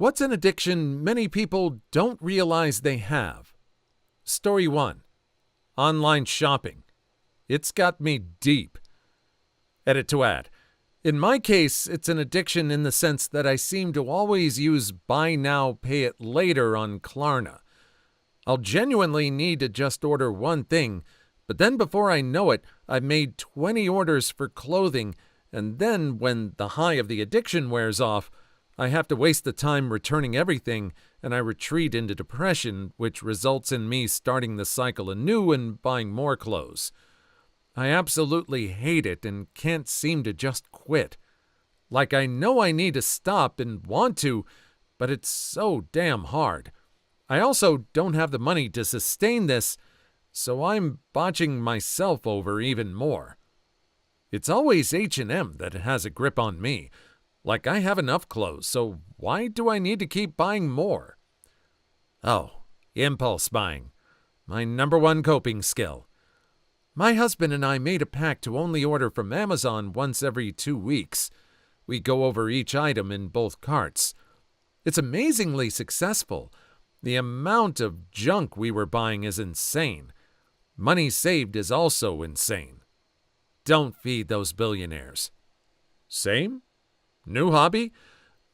What's an addiction many people don't realize they have? Story 1. Online shopping. It's got me deep. Edit to add. In my case, it's an addiction in the sense that I seem to always use buy now, pay it later on Klarna. I'll genuinely need to just order one thing, but then before I know it, I've made 20 orders for clothing, and then when the high of the addiction wears off, I have to waste the time returning everything, and I retreat into depression, which results in me starting the cycle anew and buying more clothes. I absolutely hate it and can't seem to just quit. Like I know I need to stop and want to, but it's so damn hard. I also don't have the money to sustain this, so I'm botching myself over even more. It's always H&M that has a grip on me. Like I have enough clothes, so why do I need to keep buying more? Oh, impulse buying. My number one coping skill. My husband and I made a pact to only order from Amazon once every 2 weeks. We go over each item in both carts. It's amazingly successful. The amount of junk we were buying is insane. Money saved is also insane. Don't feed those billionaires. Same? New hobby?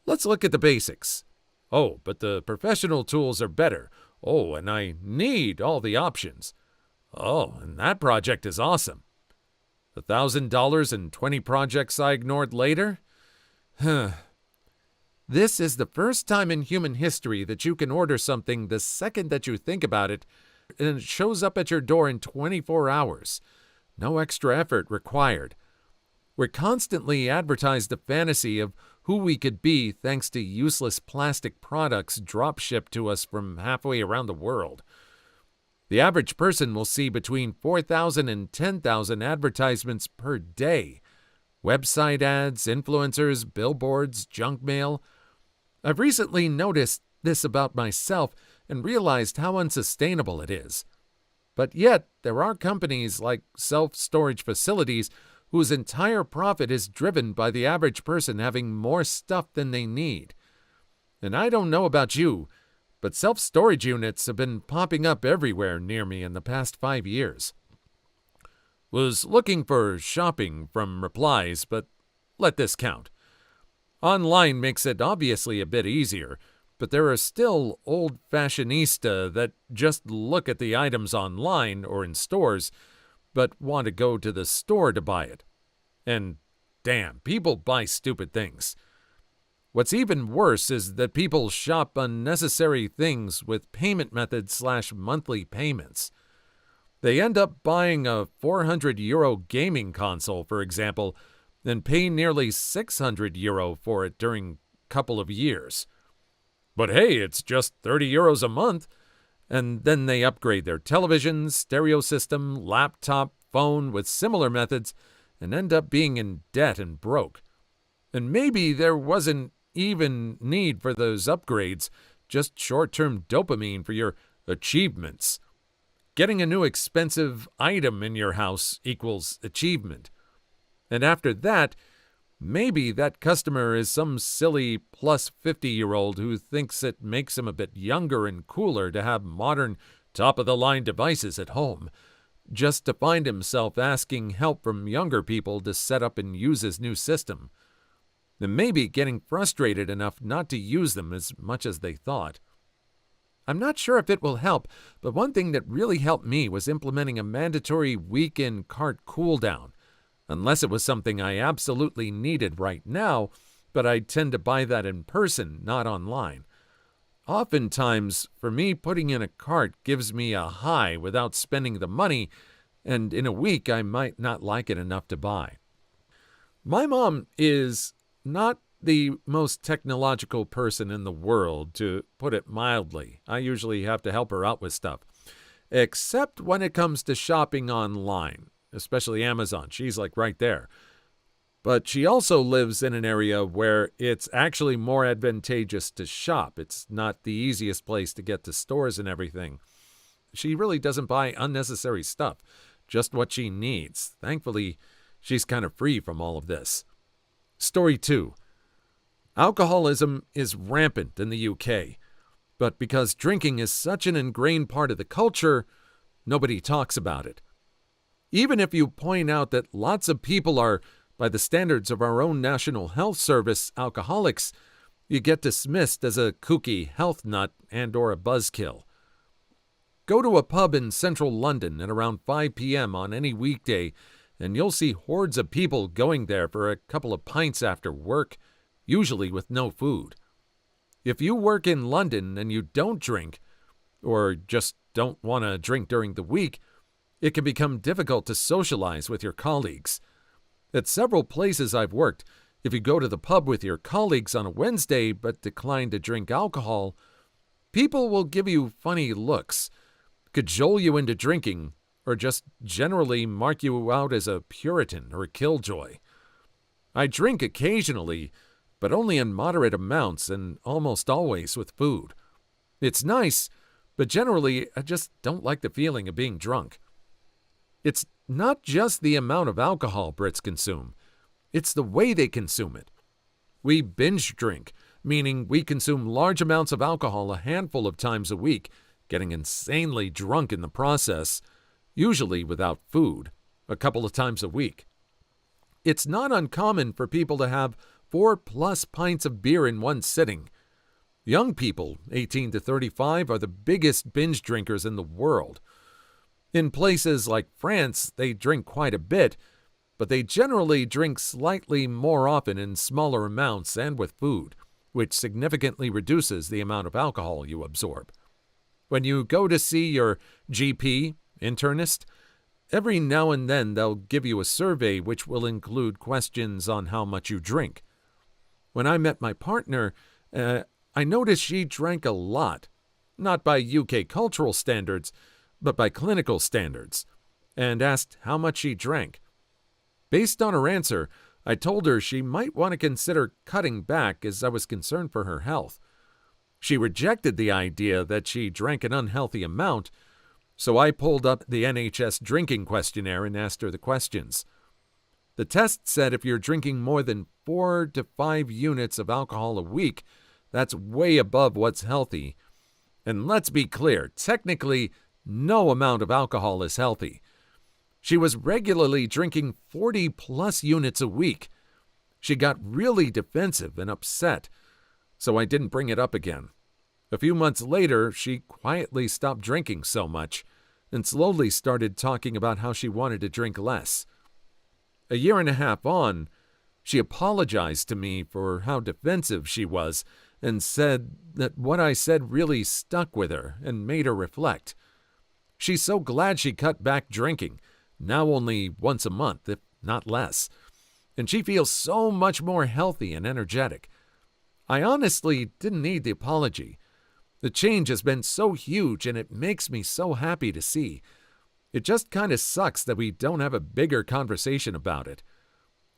Let's look at the basics. Oh, but the professional tools are better. Oh, and I need all the options. Oh, and that project is awesome. $1,000 and 20 projects I ignored later? This is the first time in human history that you can order something the second that you think about it, and it shows up at your door in 24 hours. No extra effort required. We're constantly advertised the fantasy of who we could be thanks to useless plastic products drop-shipped to us from halfway around the world. The average person will see between 4,000 and 10,000 advertisements per day. Website ads, influencers, billboards, junk mail. I've recently noticed this about myself and realized how unsustainable it is. But yet, there are companies like self-storage facilities whose entire profit is driven by the average person having more stuff than they need. And I don't know about you, but self-storage units have been popping up everywhere near me in the past 5 years. Was looking for shopping from replies, but let this count. Online makes it obviously a bit easier, but there are still old fashionista that just look at the items online or in stores, but want to go to the store to buy it. And damn, people buy stupid things. What's even worse is that people shop unnecessary things with payment methods / monthly payments. They end up buying a €400 gaming console, for example, and pay nearly €600 for it during a couple of years. But hey, it's just €30 a month. And then they upgrade their television, stereo system, laptop, phone with similar methods and end up being in debt and broke. And maybe there wasn't even need for those upgrades, just short-term dopamine for your achievements. Getting a new expensive item in your house equals achievement. And after that, maybe that customer is some silly plus 50-year-old who thinks it makes him a bit younger and cooler to have modern, top-of-the-line devices at home, just to find himself asking help from younger people to set up and use his new system. And maybe getting frustrated enough not to use them as much as they thought. I'm not sure if it will help, but one thing that really helped me was implementing a mandatory weekend cart cooldown. Unless it was something I absolutely needed right now, but I tend to buy that in person, not online. Oftentimes, for me, putting in a cart gives me a high without spending the money, and in a week I might not like it enough to buy. My mom is not the most technological person in the world, to put it mildly. I usually have to help her out with stuff, except when it comes to shopping online. Especially Amazon. She's like right there. But she also lives in an area where it's actually more advantageous to shop. It's not the easiest place to get to stores and everything. She really doesn't buy unnecessary stuff, just what she needs. Thankfully, she's kind of free from all of this. Story 2. Alcoholism is rampant in the UK, but because drinking is such an ingrained part of the culture, nobody talks about it. Even if you point out that lots of people are, by the standards of our own National Health Service, alcoholics, you get dismissed as a kooky health nut and/or a buzzkill. Go to a pub in central London at around 5 p.m. on any weekday, and you'll see hordes of people going there for a couple of pints after work, usually with no food. If you work in London and you don't drink, or just don't want to drink during the week, it can become difficult to socialize with your colleagues. At several places I've worked, if you go to the pub with your colleagues on a Wednesday but decline to drink alcohol, people will give you funny looks, cajole you into drinking, or just generally mark you out as a Puritan or a killjoy. I drink occasionally, but only in moderate amounts and almost always with food. It's nice, but generally I just don't like the feeling of being drunk. It's not just the amount of alcohol Brits consume, it's the way they consume it. We binge drink, meaning we consume large amounts of alcohol a handful of times a week, getting insanely drunk in the process, usually without food, a couple of times a week. It's not uncommon for people to have 4+ pints of beer in one sitting. Young people, 18 to 35, are the biggest binge drinkers in the world. In places like France, they drink quite a bit, but they generally drink slightly more often in smaller amounts and with food, which significantly reduces the amount of alcohol you absorb. When you go to see your GP, internist, every now and then they'll give you a survey which will include questions on how much you drink. When I met my partner, I noticed she drank a lot, not by UK cultural standards, but by clinical standards, and asked how much she drank. Based on her answer, I told her she might want to consider cutting back as I was concerned for her health. She rejected the idea that she drank an unhealthy amount, so I pulled up the NHS drinking questionnaire and asked her the questions. The test said if you're drinking more than 4 to 5 units of alcohol a week, that's way above what's healthy. And let's be clear, technically, no amount of alcohol is healthy. She was regularly drinking 40+ units a week. She got really defensive and upset, so I didn't bring it up again. A few months later, she quietly stopped drinking so much and slowly started talking about how she wanted to drink less. A year and a half on, she apologized to me for how defensive she was and said that what I said really stuck with her and made her reflect. She's so glad she cut back drinking, now only once a month, if not less, and she feels so much more healthy and energetic. I honestly didn't need the apology. The change has been so huge and it makes me so happy to see. It just kind of sucks that we don't have a bigger conversation about it.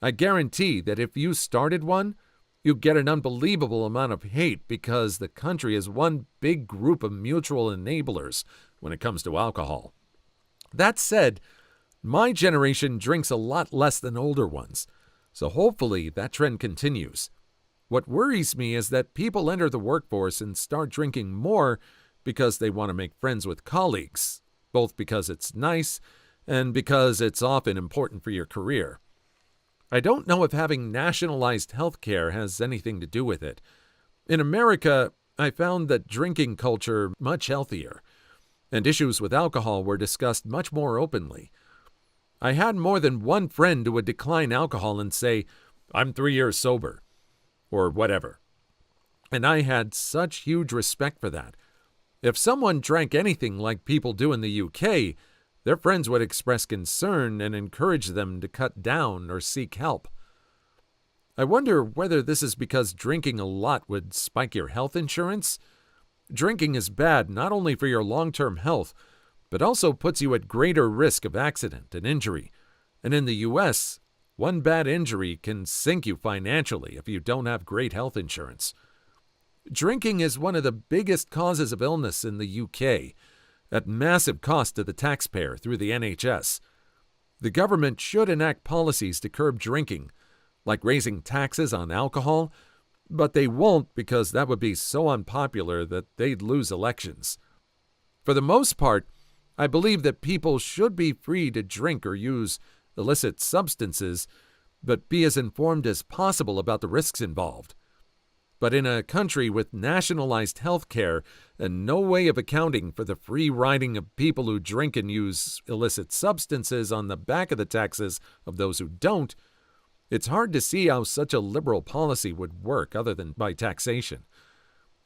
I guarantee that if you started one, you'd get an unbelievable amount of hate because the country is one big group of mutual enablers when it comes to alcohol. That said, my generation drinks a lot less than older ones, so hopefully that trend continues. What worries me is that people enter the workforce and start drinking more because they want to make friends with colleagues, both because it's nice and because it's often important for your career. I don't know if having nationalized health care has anything to do with it. In America, I found that drinking culture much healthier, and issues with alcohol were discussed much more openly. I had more than one friend who would decline alcohol and say, "I'm 3 years sober," or whatever. And I had such huge respect for that. If someone drank anything like people do in the UK, their friends would express concern and encourage them to cut down or seek help. I wonder whether this is because drinking a lot would spike your health insurance. Drinking is bad not only for your long-term health, but also puts you at greater risk of accident and injury. And in the U.S., one bad injury can sink you financially if you don't have great health insurance. Drinking is one of the biggest causes of illness in the UK, at massive cost to the taxpayer through the NHS. The government should enact policies to curb drinking, like raising taxes on alcohol But they won't, because that would be so unpopular that they'd lose elections. For the most part, I believe that people should be free to drink or use illicit substances, but be as informed as possible about the risks involved. But in a country with nationalized health care and no way of accounting for the free riding of people who drink and use illicit substances on the back of the taxes of those who don't, it's hard to see how such a liberal policy would work other than by taxation.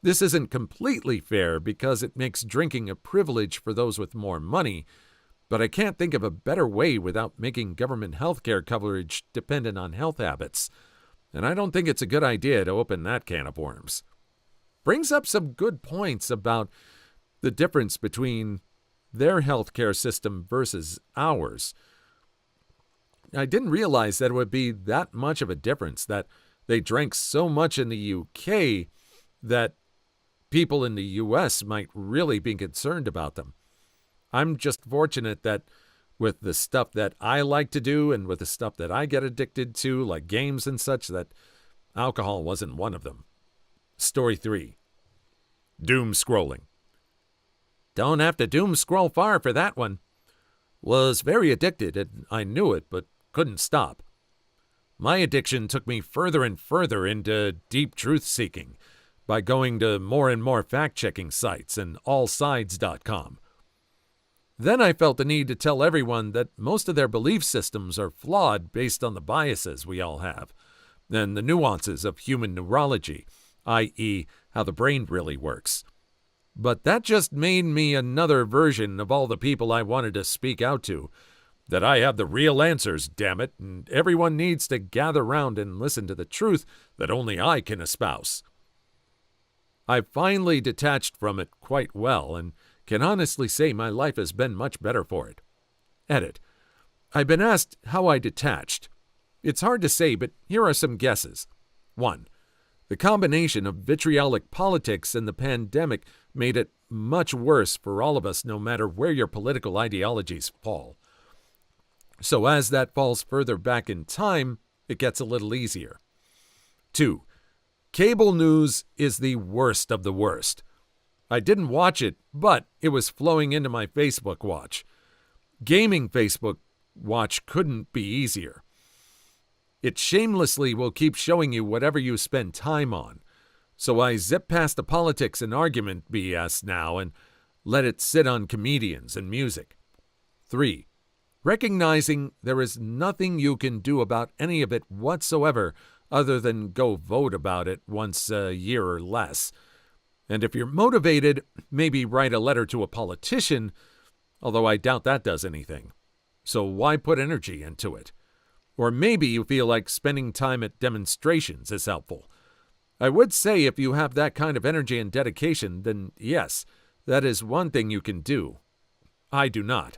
This isn't completely fair because it makes drinking a privilege for those with more money, but I can't think of a better way without making government health care coverage dependent on health habits. And I don't think it's a good idea to open that can of worms. Brings up some good points about the difference between their healthcare system versus ours. I didn't realize that it would be that much of a difference, that they drank so much in the UK that people in the US might really be concerned about them. I'm just fortunate that with the stuff that I like to do and with the stuff that I get addicted to, like games and such, that alcohol wasn't one of them. Story 3. Doom scrolling. Don't have to doom scroll far for that one. Was very addicted, and I knew it, but couldn't stop. My addiction took me further and further into deep truth-seeking by going to more and more fact-checking sites and allsides.com. Then I felt the need to tell everyone that most of their belief systems are flawed based on the biases we all have, and the nuances of human neurology, i.e., how the brain really works. But that just made me another version of all the people I wanted to speak out to, that I have the real answers, damn it, and everyone needs to gather round and listen to the truth that only I can espouse. I've finally detached from it quite well, and can honestly say my life has been much better for it. Edit. I've been asked how I detached. It's hard to say, but here are some guesses. 1. The combination of vitriolic politics and the pandemic made it much worse for all of us, no matter where your political ideologies fall. So as that falls further back in time, it gets a little easier. 2. Cable news is the worst of the worst. I didn't watch it, but it was flowing into my Facebook watch. Gaming Facebook watch couldn't be easier. It shamelessly will keep showing you whatever you spend time on. So I zip past the politics and argument BS now and let it sit on comedians and music. 3. Recognizing there is nothing you can do about any of it whatsoever other than go vote about it once a year or less. And if you're motivated, maybe write a letter to a politician, although I doubt that does anything. So why put energy into it? Or maybe you feel like spending time at demonstrations is helpful. I would say if you have that kind of energy and dedication, then yes, that is one thing you can do. I do not.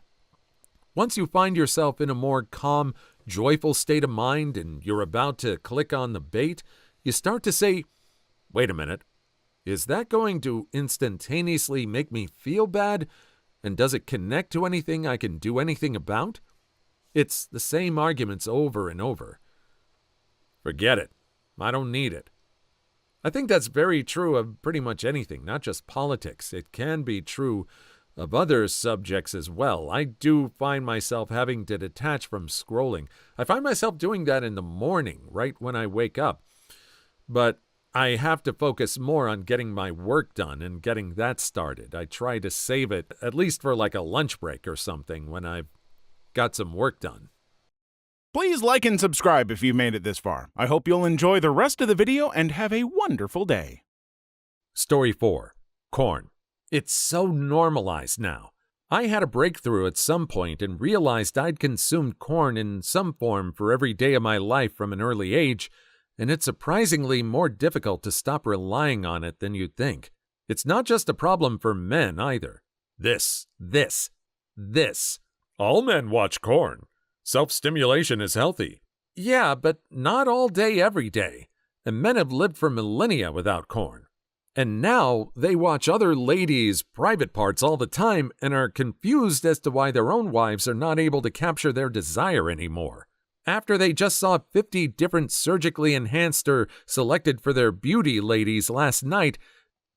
Once you find yourself in a more calm, joyful state of mind and you're about to click on the bait, you start to say, wait a minute, is that going to instantaneously make me feel bad? And does it connect to anything I can do anything about? It's the same arguments over and over. Forget it. I don't need it. I think that's very true of pretty much anything, not just politics. It can be true of other subjects as well. I do find myself having to detach from scrolling. I find myself doing that in the morning, right when I wake up. But I have to focus more on getting my work done and getting that started. I try to save it, at least for like a lunch break or something, when I've got some work done. Please like and subscribe if you've made it this far. I hope you'll enjoy the rest of the video and have a wonderful day. Story 4. Corn. It's so normalized now. I had a breakthrough at some point and realized I'd consumed corn in some form for every day of my life from an early age, and it's surprisingly more difficult to stop relying on it than you'd think. It's not just a problem for men either. This. All men watch corn. Self-stimulation is healthy. Yeah, but not all day every day. And men have lived for millennia without corn. And now they watch other ladies' private parts all the time and are confused as to why their own wives are not able to capture their desire anymore. after they just saw 50 different surgically enhanced or selected for their beauty ladies last night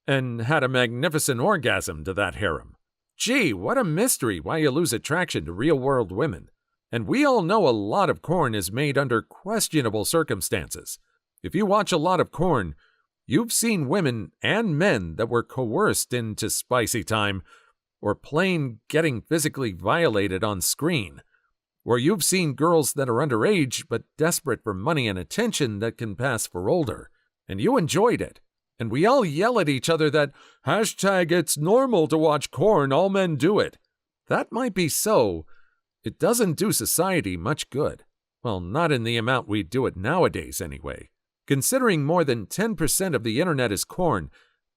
and had a magnificent orgasm to that harem. Gee, what a mystery why you lose attraction to real-world women. And we all know a lot of corn is made under questionable circumstances. If you watch a lot of corn, you've seen women and men that were coerced into spicy time, or plain getting physically violated on screen. Or you've seen girls that are underage but desperate for money and attention that can pass for older. And you enjoyed it. And we all yell at each other that #it's normal to watch corn, all men do it. That might be so. It doesn't do society much good. Well, not in the amount we do it nowadays anyway. Considering more than 10% of the internet is corn,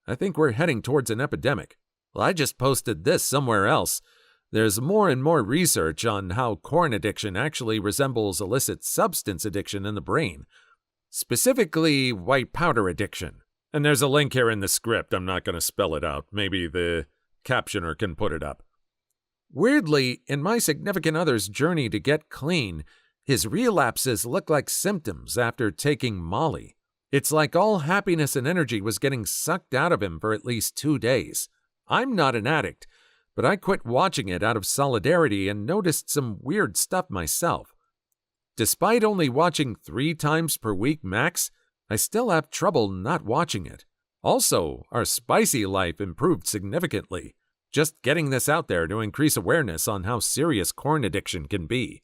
I think we're heading towards an epidemic. Well, I just posted this somewhere else. There's more and more research on how corn addiction actually resembles illicit substance addiction in the brain, specifically white powder addiction. And there's a link here in the script. I'm not going to spell it out. Maybe the captioner can put it up. Weirdly, in my significant other's journey to get clean, his relapses look like symptoms after taking Molly. It's like all happiness and energy was getting sucked out of him for at least 2 days. I'm not an addict, but I quit watching it out of solidarity and noticed some weird stuff myself. Despite only watching 3 times per week max, I still have trouble not watching it. Also, our spicy life improved significantly. Just getting this out there to increase awareness on how serious corn addiction can be.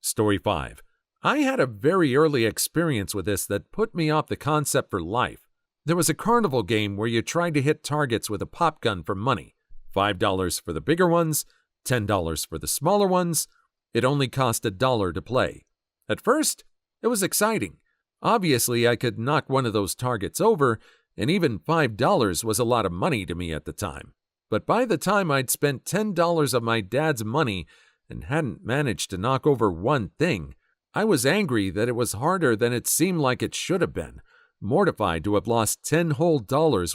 Story 5. I had a very early experience with this that put me off the concept for life. There was a carnival game where you tried to hit targets with a pop gun for money. $5 for the bigger ones, $10 for the smaller ones. It only cost $1 to play. At first, it was exciting. Obviously, I could knock one of those targets over, and even $5 was a lot of money to me at the time. But by the time I'd spent $10 of my dad's money and hadn't managed to knock over one thing, I was angry that it was harder than it seemed like it should have been, mortified to have lost $10 whole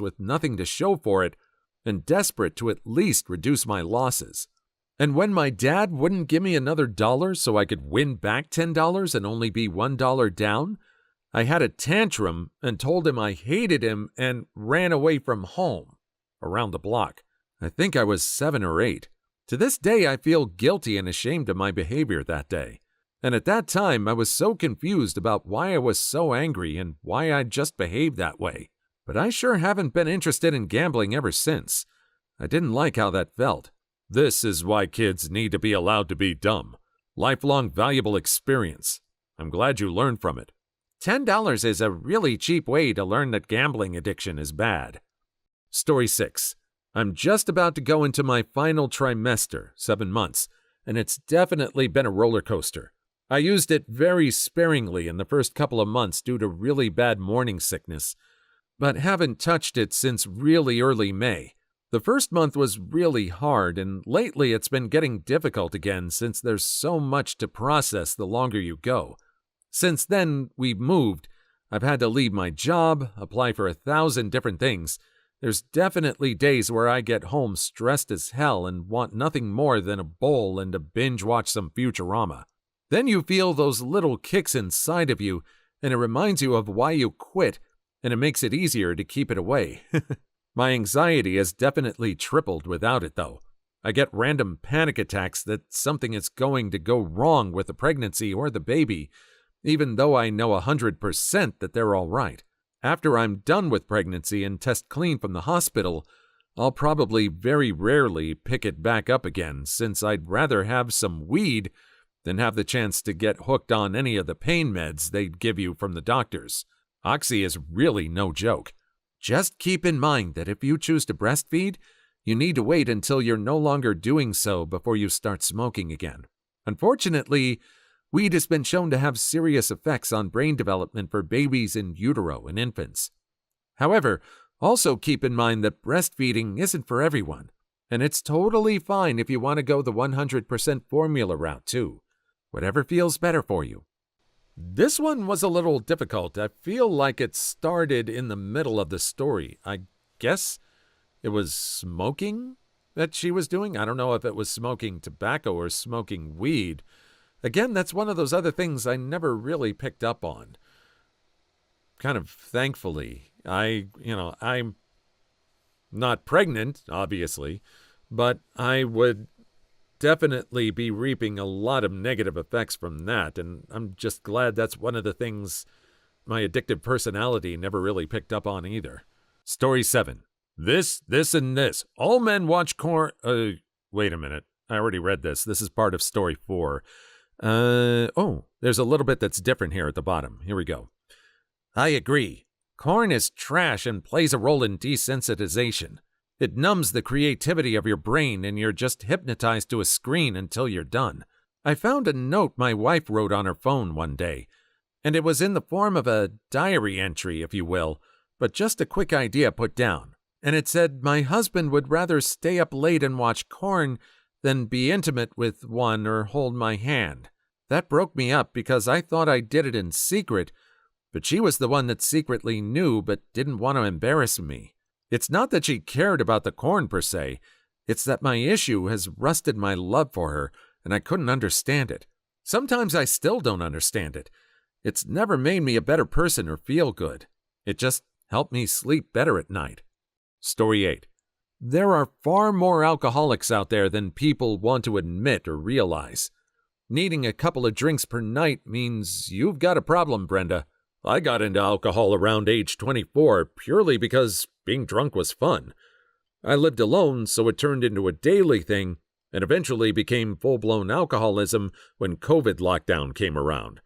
with nothing to show for it, and desperate to at least reduce my losses. And when my dad wouldn't give me another $1 so I could win back $10 and only be $1 down, I had a tantrum and told him I hated him and ran away from home, around the block. I think I was 7 or 8. To this day, I feel guilty and ashamed of my behavior that day. And at that time, I was so confused about why I was so angry and why I'd just behaved that way. But I sure haven't been interested in gambling ever since. I didn't like how that felt. This is why kids need to be allowed to be dumb. Lifelong valuable experience. I'm glad you learned from it. $10 is a really cheap way to learn that gambling addiction is bad. Story 6. I'm just about to go into my final trimester, 7 months, and it's definitely been a roller coaster. I used it very sparingly in the first couple of months due to really bad morning sickness, but haven't touched it since really early May. The first month was really hard, and lately it's been getting difficult again since there's so much to process the longer you go. Since then, we've moved. I've had to leave my job, apply for 1,000 different things. There's definitely days where I get home stressed as hell and want nothing more than a bowl and to binge watch some Futurama. Then you feel those little kicks inside of you, and it reminds you of why you quit, and it makes it easier to keep it away. My anxiety has definitely tripled without it, though. I get random panic attacks that something is going to go wrong with the pregnancy or the baby, even though I know 100% that they're all right. After I'm done with pregnancy and test clean from the hospital, I'll probably very rarely pick it back up again, since I'd rather have some weed than have the chance to get hooked on any of the pain meds they'd give you from the doctors. Oxy is really no joke. Just keep in mind that if you choose to breastfeed, you need to wait until you're no longer doing so before you start smoking again. Unfortunately, weed has been shown to have serious effects on brain development for babies in utero and infants. However, also keep in mind that breastfeeding isn't for everyone, and it's totally fine if you want to go the 100% formula route too. Whatever feels better for you. This one was a little difficult. I feel like it started in the middle of the story. I guess it was smoking that she was doing. I don't know if it was smoking tobacco or smoking weed, Again, that's one of those other things I never really picked up on. Kind of thankfully. I'm not pregnant, obviously, but I would definitely be reaping a lot of negative effects from that, and I'm just glad that's one of the things my addictive personality never really picked up on either. Story 7. This, and this. All men watch corn... wait a minute. I already read this. This is part of story 4. There's a little bit that's different here at the bottom. Here we go. I agree. Corn is trash and plays a role in desensitization. It numbs the creativity of your brain and you're just hypnotized to a screen until you're done. I found a note my wife wrote on her phone one day, and it was in the form of a diary entry, if you will, but just a quick idea put down. And it said my husband would rather stay up late and watch Corn than be intimate with one or hold my hand. That broke me up because I thought I did it in secret, but she was the one that secretly knew but didn't want to embarrass me. It's not that she cared about the corn per se, it's that my issue has rusted my love for her, and I couldn't understand it. Sometimes I still don't understand it. It's never made me a better person or feel good. It just helped me sleep better at night. Story 8. There are far more alcoholics out there than people want to admit or realize. Needing a couple of drinks per night means you've got a problem, Brenda. I got into alcohol around age 24 purely because being drunk was fun. I lived alone, so it turned into a daily thing and eventually became full-blown alcoholism when COVID lockdown came around.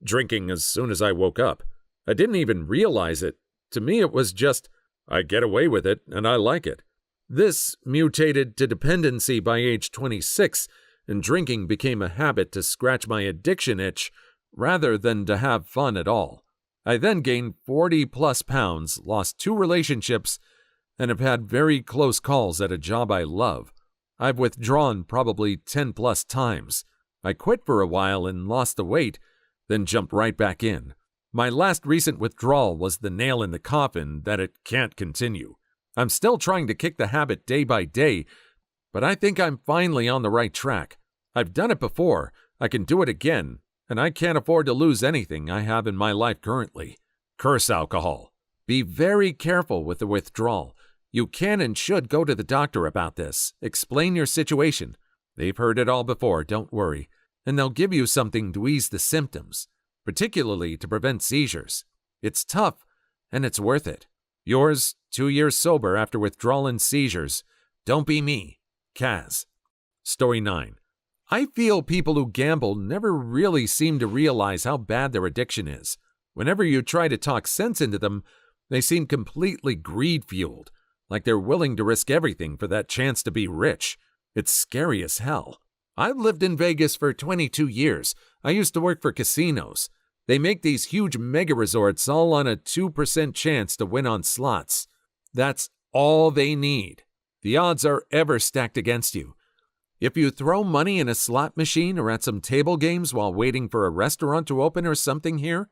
Drinking as soon as I woke up. I didn't even realize it. To me, it was just, I get away with it and I like it. This mutated to dependency by age 26, and drinking became a habit to scratch my addiction itch rather than to have fun at all. I then gained 40-plus pounds, lost 2 relationships, and have had very close calls at a job I love. I've withdrawn probably 10-plus times. I quit for a while and lost the weight, then jumped right back in. My last recent withdrawal was the nail in the coffin that it can't continue. I'm still trying to kick the habit day by day, but I think I'm finally on the right track. I've done it before, I can do it again, and I can't afford to lose anything I have in my life currently. Curse alcohol. Be very careful with the withdrawal. You can and should go to the doctor about this. Explain your situation. They've heard it all before, don't worry, and they'll give you something to ease the symptoms, particularly to prevent seizures. It's tough, and it's worth it. Yours, 2 years sober after withdrawal and seizures. Don't be me. Kaz. Story 9. I feel people who gamble never really seem to realize how bad their addiction is. Whenever you try to talk sense into them, they seem completely greed-fueled, like they're willing to risk everything for that chance to be rich. It's scary as hell. I've lived in Vegas for 22 years. I used to work for casinos. They make these huge mega resorts all on a 2% chance to win on slots. That's all they need. The odds are ever stacked against you. If you throw money in a slot machine or at some table games while waiting for a restaurant to open or something here,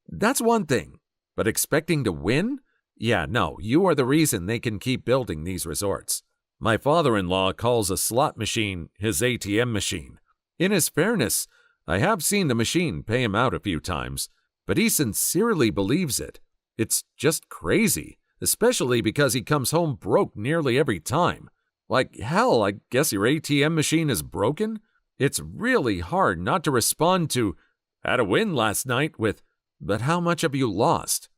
that's one thing. But expecting to win? Yeah, no, you are the reason they can keep building these resorts. My father-in-law calls a slot machine his ATM machine. In his fairness, I have seen the machine pay him out a few times, but he sincerely believes it. It's just crazy, especially because he comes home broke nearly every time. Like, hell, I guess your ATM machine is broken? It's really hard not to respond to, had a win last night with, but how much have you lost?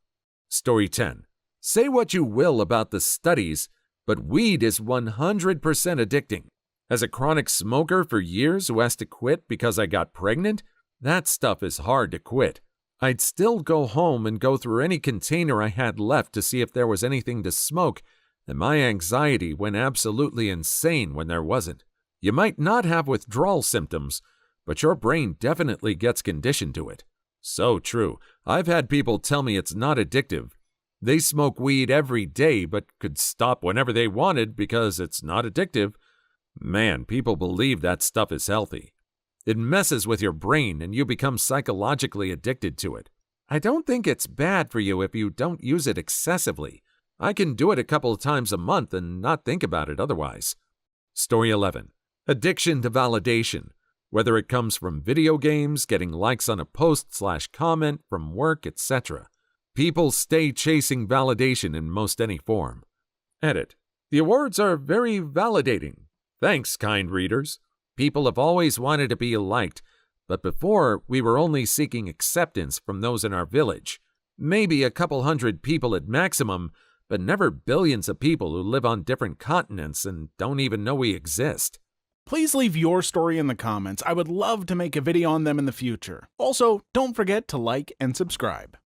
Story 10. Say what you will about the studies, but weed is 100% addicting. As a chronic smoker for years who has to quit because I got pregnant, that stuff is hard to quit. I'd still go home and go through any container I had left to see if there was anything to smoke, and my anxiety went absolutely insane when there wasn't. You might not have withdrawal symptoms, but your brain definitely gets conditioned to it. So true. I've had people tell me it's not addictive. They smoke weed every day but could stop whenever they wanted because it's not addictive. Man, people believe that stuff is healthy. It messes with your brain and you become psychologically addicted to it. I don't think it's bad for you if you don't use it excessively. I can do it a couple of times a month and not think about it otherwise. Story 11. Addiction to validation. whether it comes from video games, getting likes on a post/comment, from work, etc. People stay chasing validation in most any form. Edit. The awards are very validating. Thanks, kind readers. People have always wanted to be liked, but before we were only seeking acceptance from those in our village. Maybe a couple hundred people at maximum, but never billions of people who live on different continents and don't even know we exist. Please leave your story in the comments. I would love to make a video on them in the future. Also, don't forget to like and subscribe.